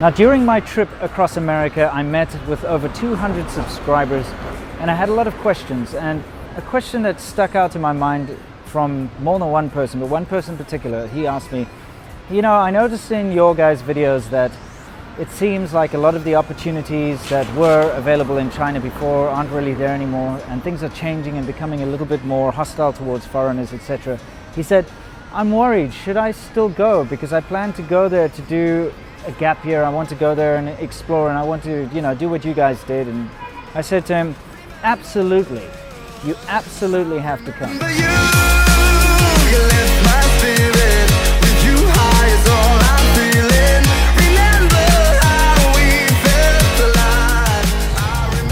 Now, during my trip across America, I met with over 200 subscribers and I had a lot of questions, and a question that stuck out in my mind from more than one person, but one person in particular, he asked me, you know, I noticed in your guys' videos that it seems like a lot of the opportunities that were available in China before aren't really there anymore, and things are changing and becoming a little bit more hostile towards foreigners, etc. He said, I'm worried, should I still go? Because I plan to go there to do a gap year. I want to go there and explore, and I want to, you know, do what you guys did. And I said to him, absolutely, you absolutely have to come.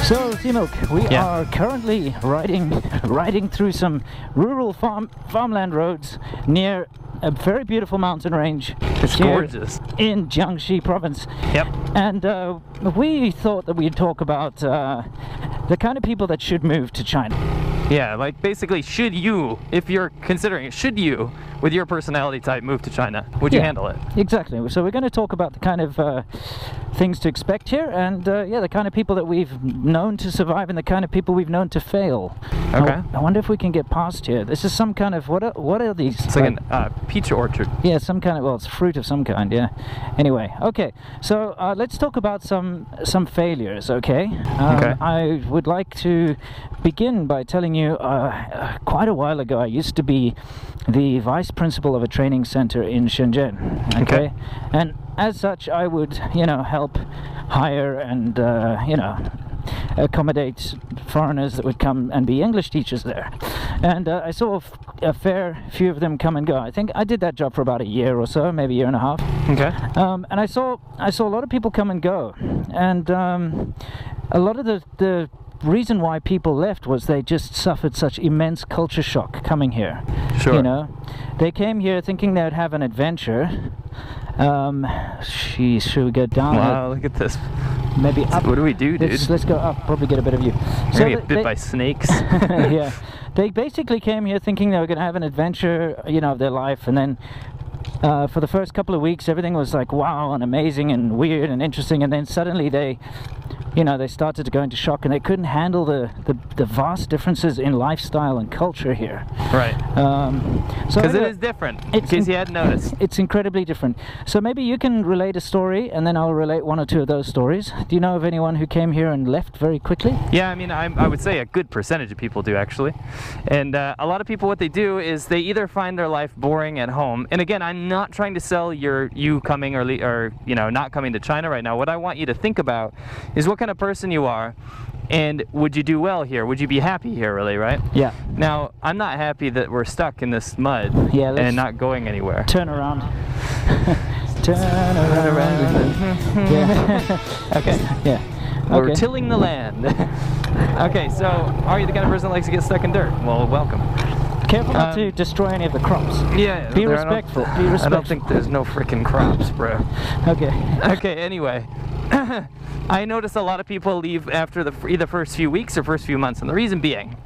So, T-Milk, we are currently riding through some rural farmland roads near a very beautiful mountain range. It's gorgeous. In Jiangxi province. Yep. And we thought that we'd talk about the kind of people that should move to China. Yeah, like basically, should you, if you're considering it, should you, with your personality type, move to China? Would you handle it? Exactly. So we're going to talk about the kind of things to expect here, and the kind of people that we've known to survive and the kind of people we've known to fail. Okay. I wonder if we can get past here. This is some kind of, what are these? It's like a peach orchard. Yeah, some kind of, well, it's fruit of some kind, yeah. Anyway, okay, so let's talk about some failures, okay? Okay. I would like to begin by telling you, quite a while ago, I used to be the vice principal of a training center in Shenzhen, okay? And as such, I would, you know, help hire and, you know, accommodate foreigners that would come and be English teachers there. And I saw a fair few of them come and go. I think I did that job for about a year or so, maybe a year and a half. Okay. And I saw a lot of people come and go, and a lot of the reason why people left was they just suffered such immense culture shock coming here. Sure. You know, they came here thinking they'd have an adventure. Should we go down? Wow, look at this. Maybe up. What do we do, dude? Let's go up, probably get a better view. So get bit by snakes. Yeah. They basically came here thinking they were going to have an adventure, you know, of their life, and then for the first couple of weeks everything was like wow and amazing and weird and interesting, and then suddenly they started to go into shock, and they couldn't handle the vast differences in lifestyle and culture here. Right. Because it is different, in case you hadn't noticed. It's incredibly different. So maybe you can relate a story, and then I'll relate one or two of those stories. Do you know of anyone who came here and left very quickly? Yeah, I mean, I would say a good percentage of people do, actually. And a lot of people, what they do is they either find their life boring at home, and again, I'm not trying to sell you coming or you know, not coming to China right now. What I want you to think about is what kind of person you are, and would you do well here? Would you be happy here, really, right? Yeah. Now, I'm not happy that we're stuck in this mud and not going anywhere. Turn around. Turn around. Yeah. Okay. Yeah. We're Okay. tilling the land. Okay, so are you the kind of person that likes to get stuck in dirt? Well, welcome. Careful not to destroy any of the crops. Yeah. Be respectful. Be respectful. I don't think there's no freaking crops, bro. Okay. Okay, anyway. I notice a lot of people leave after either first few weeks or first few months, and the reason being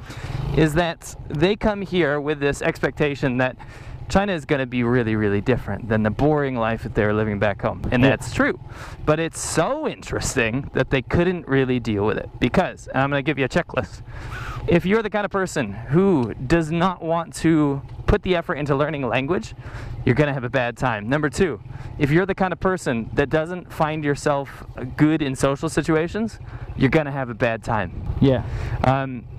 is that they come here with this expectation that China is going to be really, really different than the boring life that they're living back home. And that's true. But it's so interesting that they couldn't really deal with it. Because, and I'm going to give you a checklist. If you're the kind of person who does not want to put the effort into learning a language, you're going to have a bad time. Number two, if you're the kind of person that doesn't find yourself good in social situations, you're going to have a bad time. Yeah.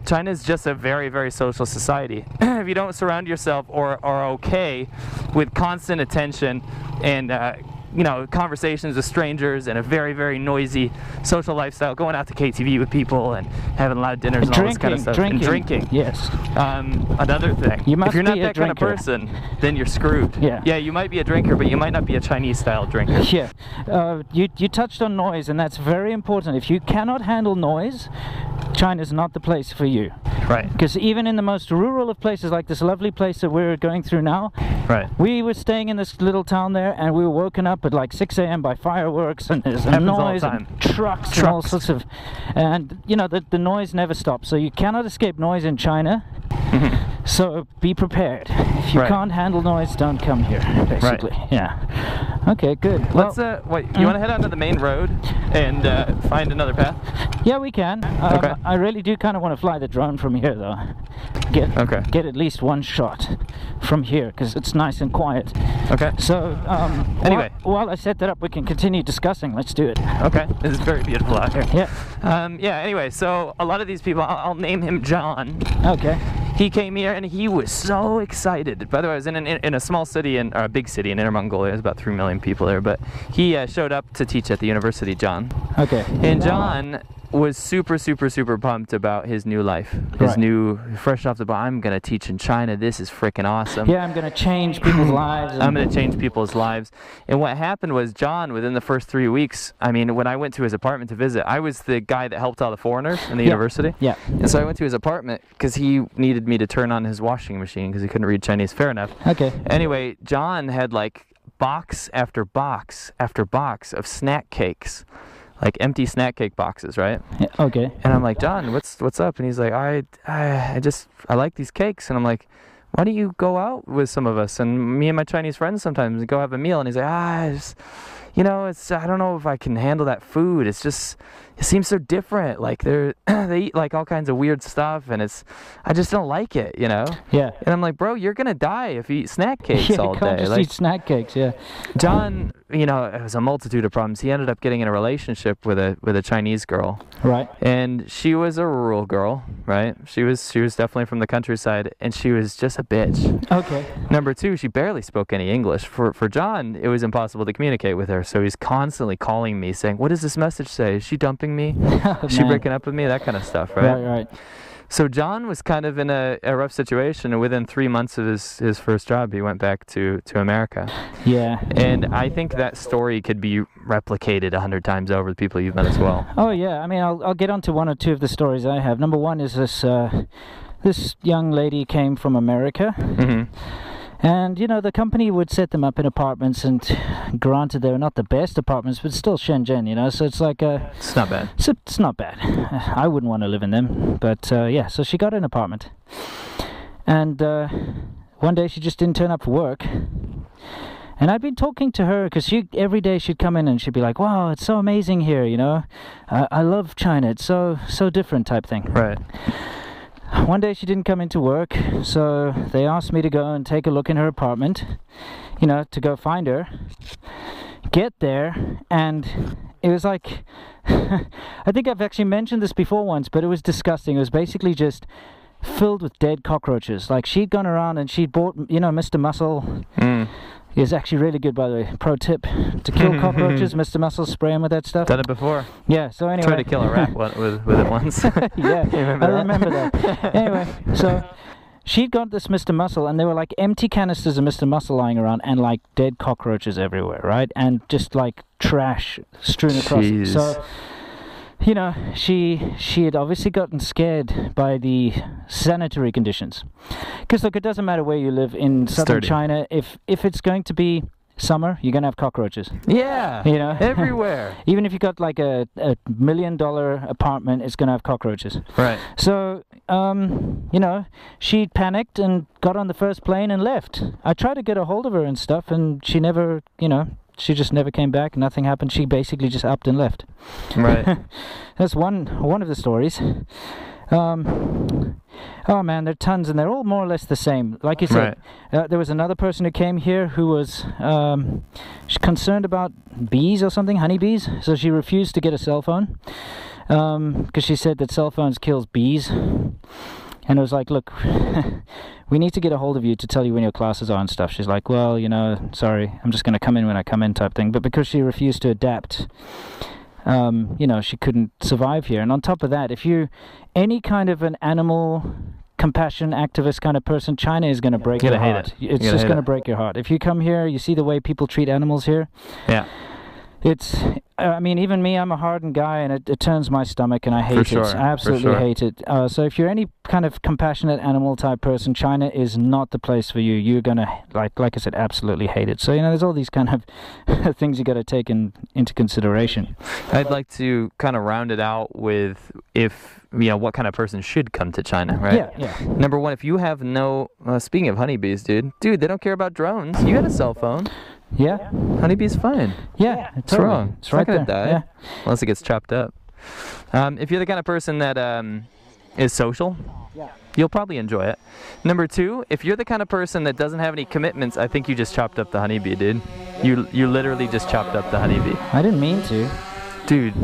China is just a very, very social society. If you don't surround yourself or are okay with constant attention and you know, conversations with strangers and a very, very noisy social lifestyle, going out to KTV with people and having a lot of dinners and all this kind of stuff. And drinking. Yes. Another thing. If you're not that kind of person, then you're screwed. Yeah. Yeah, you might be a drinker, but you might not be a Chinese-style drinker. Yeah. You touched on noise, and that's very important. If you cannot handle noise, China's not the place for you. Right. Because even in the most rural of places, like this lovely place that we're going through now, right, we were staying in this little town there, and we were woken up at like 6 a.m. by fireworks, and there's a noise and trucks and all sorts of, and you know, the noise never stops. So you cannot escape noise in China. So be prepared. If you can't handle noise, don't come here, basically. Yeah. Okay, good. Let's wait. You want to head onto the main road and find another path? Yeah, we can. Okay. I really do kind of want to fly the drone from here, though. Get at least one shot from here, because it's nice and quiet. Okay. So, anyway, while I set that up, we can continue discussing. Let's do it. Okay. This is very beautiful out here. Yeah. Yeah. Anyway, so a lot of these people, I'll name him John. Okay. He came here and he was so excited. By the way, I was in a small city, or a big city in Inner Mongolia. There's about 3 million people there, but he showed up to teach at the university, John. Okay. And John was super pumped about his new life. His new, fresh off the boat, I'm going to teach in China. This is freaking awesome. Yeah, I'm going to change people's lives. I'm going to change people's lives. And what happened was John, within the first 3 weeks, I mean, when I went to his apartment to visit, I was the guy that helped all the foreigners in the university. Yeah. And so I went to his apartment because he needed me to turn on his washing machine because he couldn't read Chinese. Fair enough. Okay. Anyway, John had like box after box after box of snack cakes. Like empty snack cake boxes, right? Yeah, okay. And I'm like, John, what's up? And he's like, I like these cakes. And I'm like, why don't you go out with some of us and me and my Chinese friends sometimes and go have a meal? And he's like, I don't know if I can handle that food. It seems so different. Like they eat like all kinds of weird stuff, and I just don't like it, you know? Yeah. And I'm like, bro, you're gonna die if you eat snack cakes all you can't day. just eat snack cakes, yeah. John, you know, it was a multitude of problems. He ended up getting in a relationship with a Chinese girl. Right. And she was a rural girl, right? She was definitely from the countryside, and she was just a bitch. Okay. Number two, she barely spoke any English. For John, it was impossible to communicate with her, so he's constantly calling me saying, what does this message say? Is she dumping me? Is she breaking up with me? That kind of stuff, right? Right. So John was kind of in a rough situation, and within 3 months of his first job, he went back to America. Yeah. And I think that story could be replicated 100 times over the people you've met as well. Oh, yeah. I mean, I'll get onto one or two of the stories I have. Number one is this young lady came from America. Mm-hmm. And, you know, the company would set them up in apartments, and granted, they were not the best apartments, but still Shenzhen, you know, so it's like it's not bad. It's not bad. I wouldn't want to live in them, but yeah, so she got an apartment. And one day she just didn't turn up for work. And I'd been talking to her, because every day she'd come in and she'd be like, wow, it's so amazing here, you know. I love China, it's so different type thing. Right. One day she didn't come into work, so they asked me to go and take a look in her apartment, you know, to go find her. Get there, and it was like, I think I've actually mentioned this before once, but it was disgusting. It was basically just filled with dead cockroaches. Like, she'd gone around and she'd bought, you know, Mr. Muscle. Is actually really good, by the way. Pro tip: to kill cockroaches, Mr. Muscle, spray them with that stuff. Done it before. Yeah. So anyway, tried to kill a rat with it once. Yeah, I remember that. Anyway, so she'd got this Mr. Muscle, and there were like empty canisters of Mr. Muscle lying around, and like dead cockroaches everywhere, right? And just like trash strewn across it. So, you know, she had obviously gotten scared by the sanitary conditions. Because look, it doesn't matter where you live in southern China. If it's going to be summer, you're gonna have cockroaches. Yeah, you know, everywhere. Even if you got like a $1 million apartment, it's gonna have cockroaches. Right. So, you know, she panicked and got on the first plane and left. I tried to get a hold of her and stuff, and she never, you know. She just never came back. Nothing happened. She basically just upped and left. Right. That's one of the stories. Oh man, there are tons, and they're all more or less the same. Like you said, there was another person who came here who was concerned about bees or something, honeybees. So she refused to get a cell phone because she said that cell phones kills bees. And it was like, look, we need to get a hold of you to tell you when your classes are and stuff. She's like, well, you know, sorry, I'm just going to come in when I come in type thing. But because she refused to adapt, you know, she couldn't survive here. And on top of that, if you're any kind of an animal compassion activist kind of person, China is going to break your heart. It's just going to break your heart. If you come here, you see the way people treat animals here. Yeah. It's, I mean, even me, I'm a hardened guy, and it turns my stomach, and I hate it. I absolutely hate it. So if you're any kind of compassionate animal type person, China is not the place for you. You're gonna, like I said, absolutely hate it. So, you know, there's all these kind of things you got to take into consideration. I'd like to kind of round it out with what kind of person should come to China, right? Yeah. Number one, if you have no, speaking of honeybees, dude, they don't care about drones. You got a cell phone. Yeah. Honeybee's fine. Yeah. What's Totally. wrong? It's right not gonna there. die Yeah. unless it gets chopped up. If you're the kind of person that is social, you'll probably enjoy it. Number 2, if you're the kind of person that doesn't have any commitments, I think you just chopped up the honeybee, dude. You literally just chopped up the honeybee. I didn't mean to. Dude.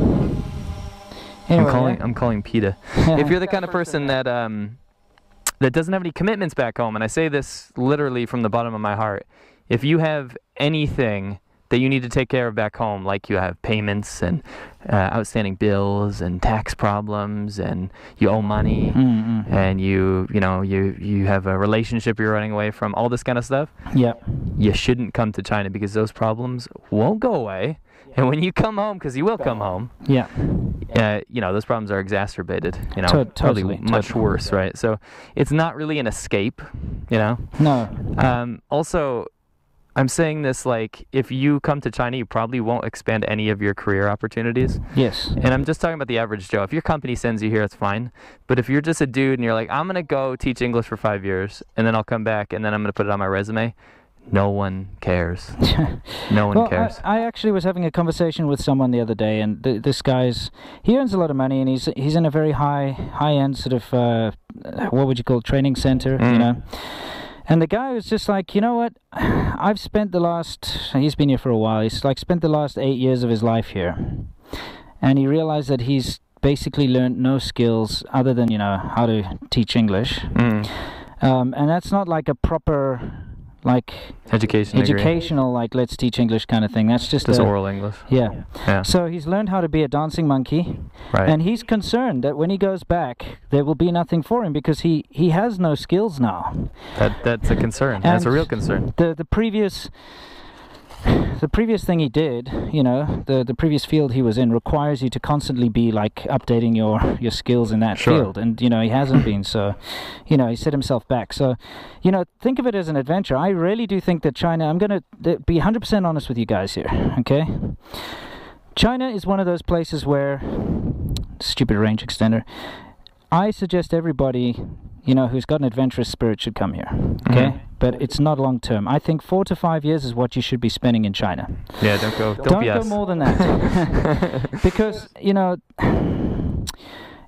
Anyway, I'm calling PETA. If you're the kind of person that that doesn't have any commitments back home, and I say this literally from the bottom of my heart, if you have anything that you need to take care of back home, like you have payments and outstanding bills and tax problems, and you owe money, and you have a relationship you're running away from, all this kind of stuff, you shouldn't come to China, because those problems won't go away. And when you come home, because you will come home, those problems are exacerbated, probably much worse, right? So it's not really an escape, No. Also, I'm saying this like, if you come to China, you probably won't expand any of your career opportunities. Yes. And I'm just talking about the average Joe. If your company sends you here, it's fine. But if you're just a dude and you're like, I'm going to go teach English for 5 years, and then I'll come back, and then I'm going to put it on my resume, no one cares. No one cares. I actually was having a conversation with someone the other day, and this guy's, he earns a lot of money, and he's in a very high-end sort of, what would you call it, training center, And the guy was just like, you know what, I've spent he's been here for a while, he's like spent the last 8 years of his life here. And he realized that he's basically learned no skills other than, how to teach English. And that's not like a proper, like, educational, like, let's teach English kind of thing. That's just oral English. Yeah. So he's learned how to be a dancing monkey. Right. And he's concerned that when he goes back, there will be nothing for him, because he has no skills now. That's a concern. That's a real concern. The previous thing he did, the previous field he was in requires you to constantly be like updating your skills in that field, and he hasn't been, so he set himself back. So think of it as an adventure. I really do think that China, I'm going to be 100% honest with you guys here, okay? China is one of those places where, stupid range extender, I suggest everybody who's got an adventurous spirit should come here, okay? But it's not long term. I think 4 to 5 years is what you should be spending in China. Yeah, don't go more than that. Because,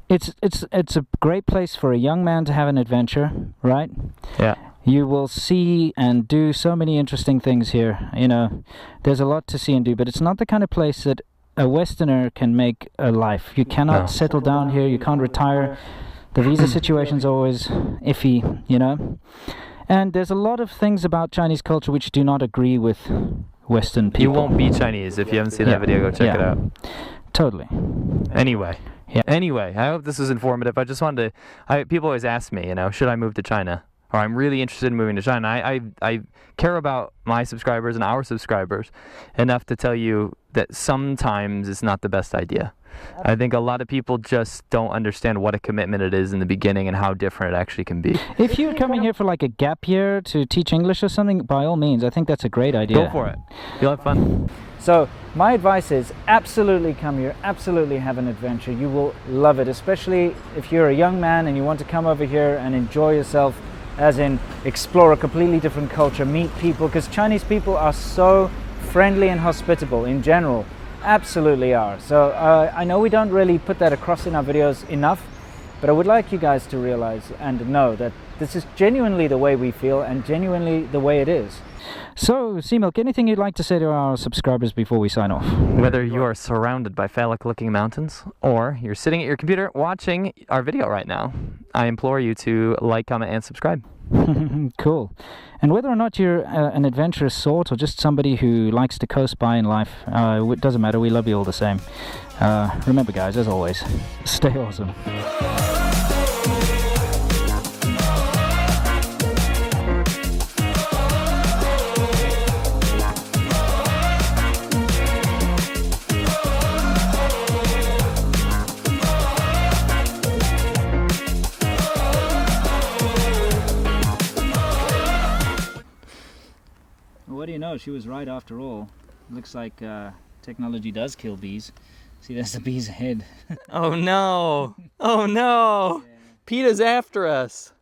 it's a great place for a young man to have an adventure, right? Yeah. You will see and do so many interesting things here. There's a lot to see and do, but it's not the kind of place that a Westerner can make a life. You cannot settle down here. You can't retire. The visa situation's always iffy, And there's a lot of things about Chinese culture which do not agree with Western people. You won't be Chinese. If you haven't seen that video, go check it out. Totally. Anyway, I hope this was informative. I just wanted to, people always ask me, should I move to China? Or I'm really interested in moving to China. I care about my subscribers and our subscribers enough to tell you that sometimes it's not the best idea. I think a lot of people just don't understand what a commitment it is in the beginning and how different it actually can be. If you're coming here for like a gap year to teach English or something, by all means, I think that's a great idea. Go for it. You'll have fun. So my advice is absolutely come here, absolutely have an adventure. You will love it, especially if you're a young man and you want to come over here and enjoy yourself, as in explore a completely different culture, meet people, because Chinese people are so friendly and hospitable in general. Absolutely are. So I know we don't really put that across in our videos enough, but I would like you guys to realize and know that this is genuinely the way we feel and genuinely the way it is. So, C-Milk, anything you'd like to say to our subscribers before we sign off? Whether you are surrounded by phallic-looking mountains or you're sitting at your computer watching our video right now, I implore you to like, comment, and subscribe. Cool. And whether or not you're an adventurous sort or just somebody who likes to coast by in life, it doesn't matter. We love you all the same. Remember, guys, as always, stay awesome. What do you know? She was right after all. Looks like technology does kill bees. See, there's the bee's head. Oh no! Oh no! Yeah. PETA's after us!